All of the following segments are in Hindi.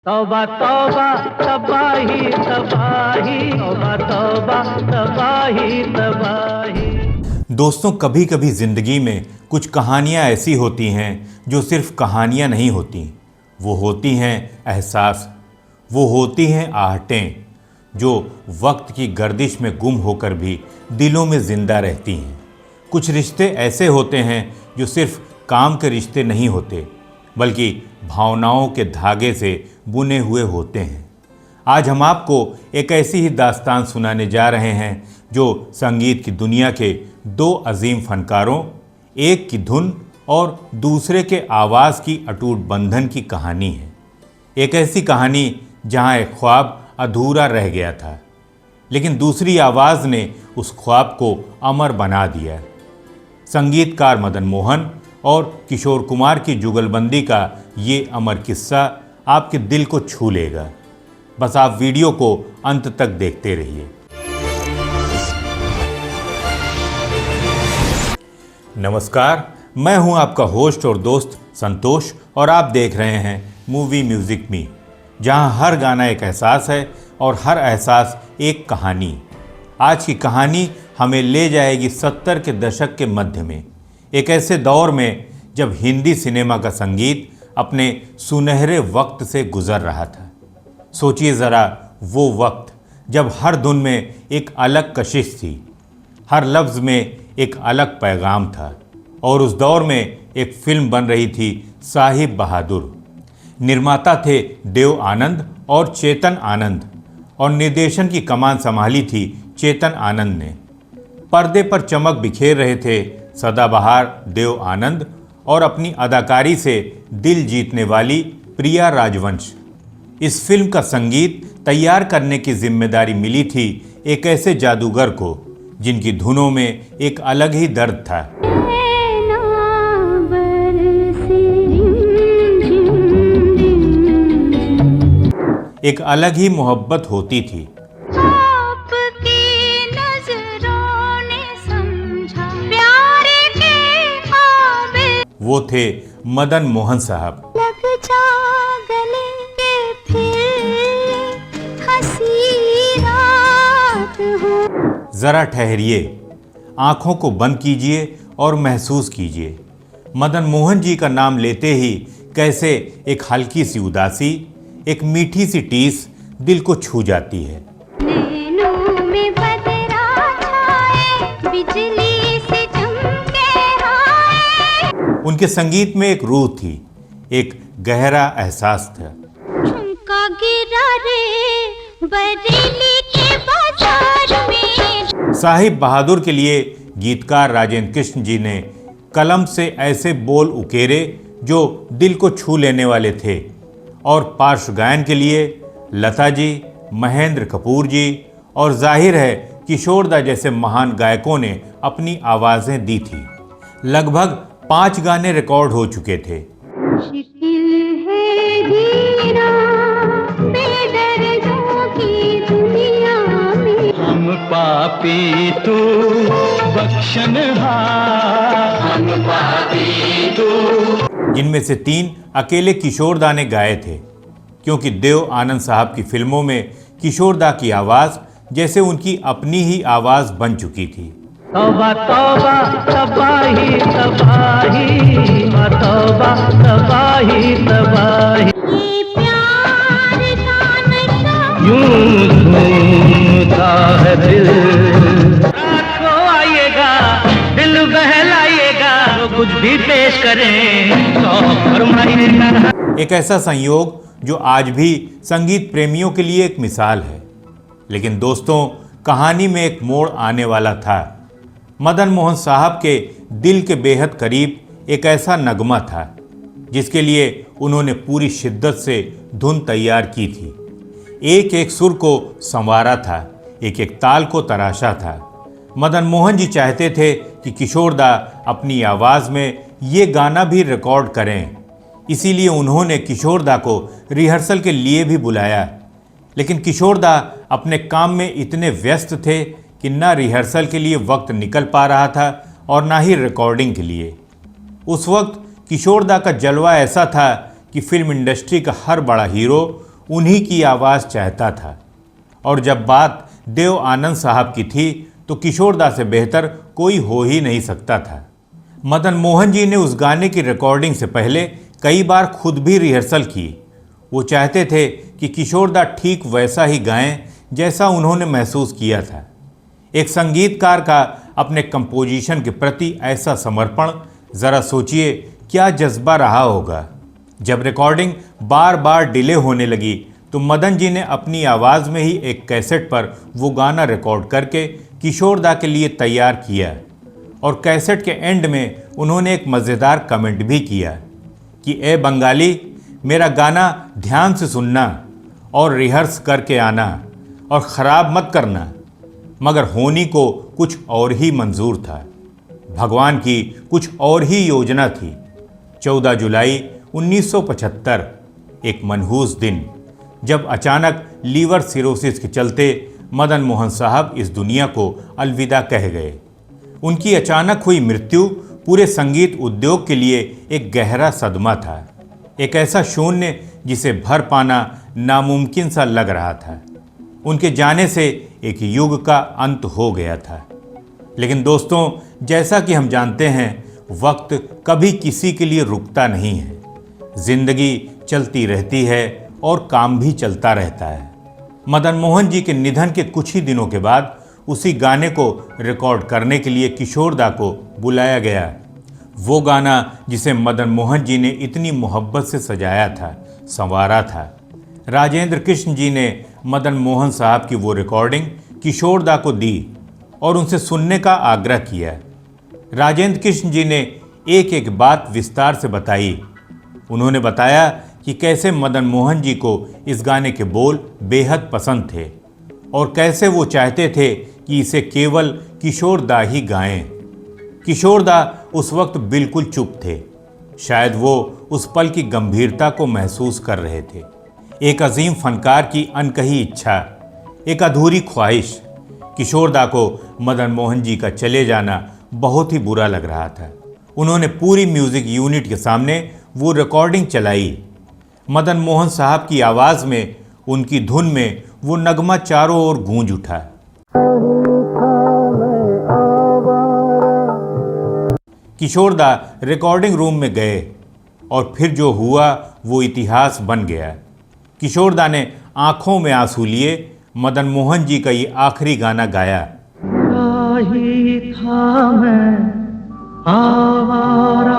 तौबा तौबा तबाही तबाही तौबा तौबा तबाही तबाही। दोस्तों, कभी कभी ज़िंदगी में कुछ कहानियाँ ऐसी होती हैं जो सिर्फ कहानियाँ नहीं होती, वो होती हैं एहसास, वो होती हैं आहटें जो वक्त की गर्दिश में गुम होकर भी दिलों में ज़िंदा रहती हैं। कुछ रिश्ते ऐसे होते हैं जो सिर्फ काम के रिश्ते नहीं होते, बल्कि भावनाओं के धागे से बुने हुए होते हैं। आज हम आपको एक ऐसी ही दास्तान सुनाने जा रहे हैं जो संगीत की दुनिया के दो अजीम फनकारों, एक की धुन और दूसरे के आवाज़ की अटूट बंधन की कहानी है। एक ऐसी कहानी जहां एक ख्वाब अधूरा रह गया था, लेकिन दूसरी आवाज़ ने उस ख्वाब को अमर बना दिया। संगीतकार मदन मोहन और किशोर कुमार की जुगलबंदी का ये अमर किस्सा आपके दिल को छू लेगा। बस आप वीडियो को अंत तक देखते रहिए। नमस्कार, मैं हूं आपका होस्ट और दोस्त संतोष और आप देख रहे हैं मूवी म्यूजिक मी, जहां हर गाना एक एहसास है और हर एहसास एक कहानी। आज की कहानी हमें ले जाएगी 70 के दशक के मध्य में, एक ऐसे दौर में जब हिंदी सिनेमा का संगीत अपने सुनहरे वक्त से गुजर रहा था। सोचिए ज़रा, वो वक्त जब हर धुन में एक अलग कशिश थी, हर लफ्ज़ में एक अलग पैगाम था। और उस दौर में एक फिल्म बन रही थी साहिब बहादुर। निर्माता थे देव आनंद और चेतन आनंद, और निर्देशन की कमान संभाली थी चेतन आनंद ने। पर्दे पर चमक बिखेर रहे थे सदाबहार देव आनंद और अपनी अदाकारी से दिल जीतने वाली प्रिया राजवंश। इस फिल्म का संगीत तैयार करने की जिम्मेदारी मिली थी एक ऐसे जादूगर को जिनकी धुनों में एक अलग ही दर्द था। एक अलग ही मोहब्बत होती थी। वो थे मदन मोहन साहब। लग जा गले के फिर हंसी रात हो। जरा ठहरिए, आंखों को बंद कीजिए और महसूस कीजिए। मदन मोहन जी का नाम लेते ही कैसे एक हल्की सी उदासी, एक मीठी सी टीस दिल को छू जाती है। नैनों में बदरा छाए, बिजली से चमके हाय। उनके संगीत में एक रूह थी, एक गहरा एहसास था। झुमका गिरा रे बरेली के बाजार में। साहिब बहादुर के लिए गीतकार राजेंद्र कृष्ण जी ने कलम से ऐसे बोल उकेरे जो दिल को छू लेने वाले थे, और पार्श्व गायन के लिए लता जी, महेंद्र कपूर जी और जाहिर है किशोरदा जैसे महान गायकों ने अपनी आवाज़ें दी थी। लगभग 5 गाने रिकॉर्ड हो चुके थे। मुश्किल है जीना बेदर्दों की दुनिया में। हम पापी तू बख्शनहार, हम पापी तू। जिनमें से 3 अकेले किशोरदा ने गाए थे, क्योंकि देव आनंद साहब की फिल्मों में किशोरदा की आवाज़ जैसे उनकी अपनी ही आवाज़ बन चुकी थी। तौबा तौबा तबाही तबाही तौबा तबाही तबाही। ये प्यार का नशा यूं झूमता है दिल, रात को आइएगा दिल बहलाइएगा, जो कुछ भी पेश करें तो फरमाइएगा। एक ऐसा संयोग जो आज भी संगीत प्रेमियों के लिए एक मिसाल है। लेकिन दोस्तों, कहानी में एक मोड़ आने वाला था। मदन मोहन साहब के दिल के बेहद करीब एक ऐसा नगमा था जिसके लिए उन्होंने पूरी शिद्दत से धुन तैयार की थी। एक एक सुर को संवारा था, एक एक ताल को तराशा था। मदन मोहन जी चाहते थे कि किशोरदा अपनी आवाज़ में ये गाना भी रिकॉर्ड करें, इसीलिए उन्होंने किशोरदा को रिहर्सल के लिए भी बुलाया। लेकिन किशोरदा अपने काम में इतने व्यस्त थे कि ना रिहर्सल के लिए वक्त निकल पा रहा था और ना ही रिकॉर्डिंग के लिए। उस वक्त किशोरदा का जलवा ऐसा था कि फिल्म इंडस्ट्री का हर बड़ा हीरो उन्हीं की आवाज़ चाहता था। और जब बात देव आनंद साहब की थी तो किशोरदा से बेहतर कोई हो ही नहीं सकता था। मदन मोहन जी ने उस गाने की रिकॉर्डिंग से पहले कई बार खुद भी रिहर्सल की। वो चाहते थे कि किशोरदा ठीक वैसा ही गाएं जैसा उन्होंने महसूस किया था। एक संगीतकार का अपने कंपोजिशन के प्रति ऐसा समर्पण, ज़रा सोचिए क्या जज्बा रहा होगा। जब रिकॉर्डिंग बार बार डिले होने लगी तो मदन जी ने अपनी आवाज़ में ही एक कैसेट पर वो गाना रिकॉर्ड करके किशोरदा के लिए तैयार किया। और कैसेट के एंड में उन्होंने एक मज़ेदार कमेंट भी किया कि ए बंगाली, मेरा गाना ध्यान से सुनना और रिहर्स करके आना और ख़राब मत करना। मगर होनी को कुछ और ही मंजूर था। भगवान की कुछ और ही योजना थी। 14 जुलाई 1975 एक मनहूस दिन, जब अचानक लीवर सिरोसिस के चलते मदन मोहन साहब इस दुनिया को अलविदा कह गए। उनकी अचानक हुई मृत्यु पूरे संगीत उद्योग के लिए एक गहरा सदमा था, एक ऐसा शून्य जिसे भर पाना नामुमकिन सा लग रहा था। उनके जाने से एक युग का अंत हो गया था। लेकिन दोस्तों, जैसा कि हम जानते हैं, वक्त कभी किसी के लिए रुकता नहीं है। जिंदगी चलती रहती है और काम भी चलता रहता है। मदन मोहन जी के निधन के कुछ ही दिनों के बाद उसी गाने को रिकॉर्ड करने के लिए किशोरदा को बुलाया गया। वो गाना जिसे मदन मोहन जी ने इतनी मोहब्बत से सजाया था, संवारा था। राजेंद्र कृष्ण जी ने मदन मोहन साहब की वो रिकॉर्डिंग किशोरदा को दी और उनसे सुनने का आग्रह किया। राजेंद्र कृष्ण जी ने एक एक बात विस्तार से बताई। उन्होंने बताया कि कैसे मदन मोहन जी को इस गाने के बोल बेहद पसंद थे और कैसे वो चाहते थे कि इसे केवल किशोरदा ही गाएं। किशोरदा उस वक्त बिल्कुल चुप थे। शायद वो उस पल की गंभीरता को महसूस कर रहे थे। एक अजीम फनकार की अनकही इच्छा, एक अधूरी ख्वाहिश। किशोरदा को मदन मोहन जी का चले जाना बहुत ही बुरा लग रहा था। उन्होंने पूरी म्यूज़िक यूनिट के सामने वो रिकॉर्डिंग चलाई। मदन मोहन साहब की आवाज़ में, उनकी धुन में वो नगमा चारों ओर गूंज उठा। किशोरदा रिकॉर्डिंग रूम में गए और फिर जो हुआ वो इतिहास बन गया। किशोरदा ने आंखों में आंसू लिए मदन मोहन जी का ये आखिरी गाना गाया। राही था मैं आवारा।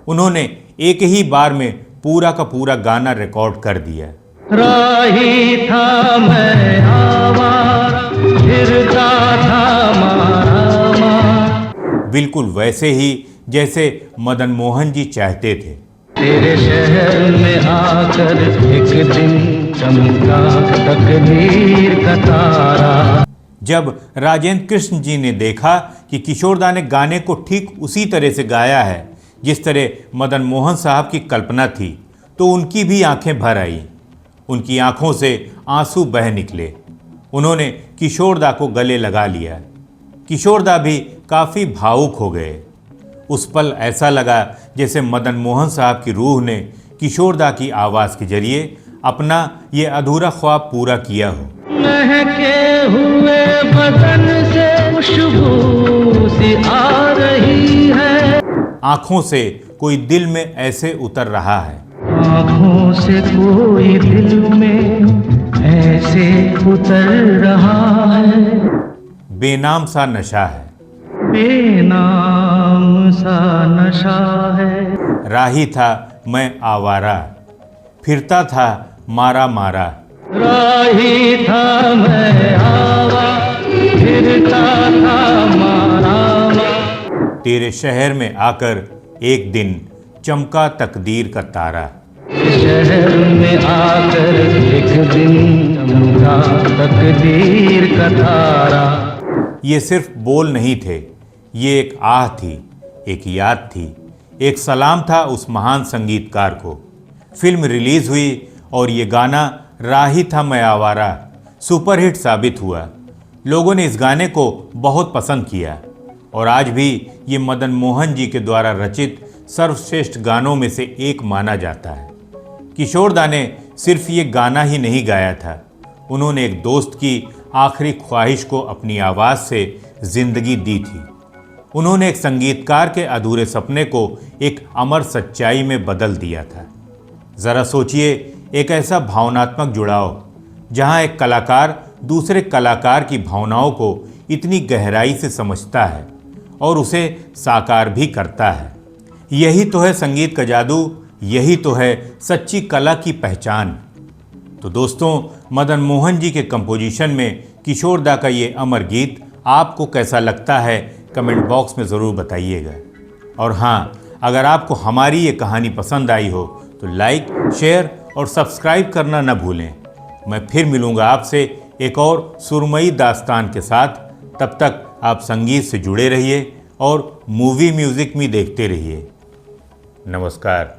उन्होंने एक ही बार में पूरा का पूरा गाना रिकॉर्ड कर दिया। राही था मैं आवारा, फिरता था मारा मारा। बिल्कुल वैसे ही जैसे मदन मोहन जी चाहते थे। तेरे शहर में आकर एक दिन चमका तकदीर का तारा। जब राजेंद्र कृष्ण जी ने देखा कि किशोरदा ने गाने को ठीक उसी तरह से गाया है जिस तरह मदन मोहन साहब की कल्पना थी, तो उनकी भी आंखें भर आई। उनकी आंखों से आंसू बह निकले। उन्होंने किशोरदा को गले लगा लिया। किशोरदा भी काफ़ी भावुक हो गए। उस पल ऐसा लगा जैसे मदन मोहन साहब की रूह ने किशोरदा की आवाज़ के जरिए अपना ये अधूरा ख्वाब पूरा किया हो। महके हुए बदन से खुशबू सी आ रही है। आँखों से कोई दिल में ऐसे उतर रहा है। आँखों से कोई दिल में ऐसे उतर रहा है। बेनाम सा नशा है, बेनाम सा नशा है। राही था मैं आवारा, फिरता था मारा मारा। राही था मैं आवारा, फिरता था मारा मारा। तेरे शहर में आकर एक दिन चमका तकदीर का तारा। शहर में आकर एक दिन चमका तकदीर का तारा। ये सिर्फ बोल नहीं थे, ये एक आह थी, एक याद थी, एक सलाम था उस महान संगीतकार को। फिल्म रिलीज़ हुई और ये गाना राही था मैं आवारा सुपरहिट साबित हुआ। लोगों ने इस गाने को बहुत पसंद किया और आज भी ये मदन मोहन जी के द्वारा रचित सर्वश्रेष्ठ गानों में से एक माना जाता है। किशोरदा ने सिर्फ ये गाना ही नहीं गाया था, उन्होंने एक दोस्त की आखिरी ख्वाहिश को अपनी आवाज़ से जिंदगी दी थी। उन्होंने एक संगीतकार के अधूरे सपने को एक अमर सच्चाई में बदल दिया था। ज़रा सोचिए, एक ऐसा भावनात्मक जुड़ाव जहां एक कलाकार दूसरे कलाकार की भावनाओं को इतनी गहराई से समझता है और उसे साकार भी करता है। यही तो है संगीत का जादू, यही तो है सच्ची कला की पहचान। तो दोस्तों, मदन मोहन जी के कंपोजिशन में किशोर दा का ये अमर गीत आपको कैसा लगता है, कमेंट बॉक्स में ज़रूर बताइएगा। और हाँ, अगर आपको हमारी ये कहानी पसंद आई हो तो लाइक, शेयर और सब्सक्राइब करना न भूलें। मैं फिर मिलूँगा आपसे एक और सुरमई दास्तान के साथ। तब तक आप संगीत से जुड़े रहिए और मूवी म्यूज़िक में देखते रहिए। नमस्कार।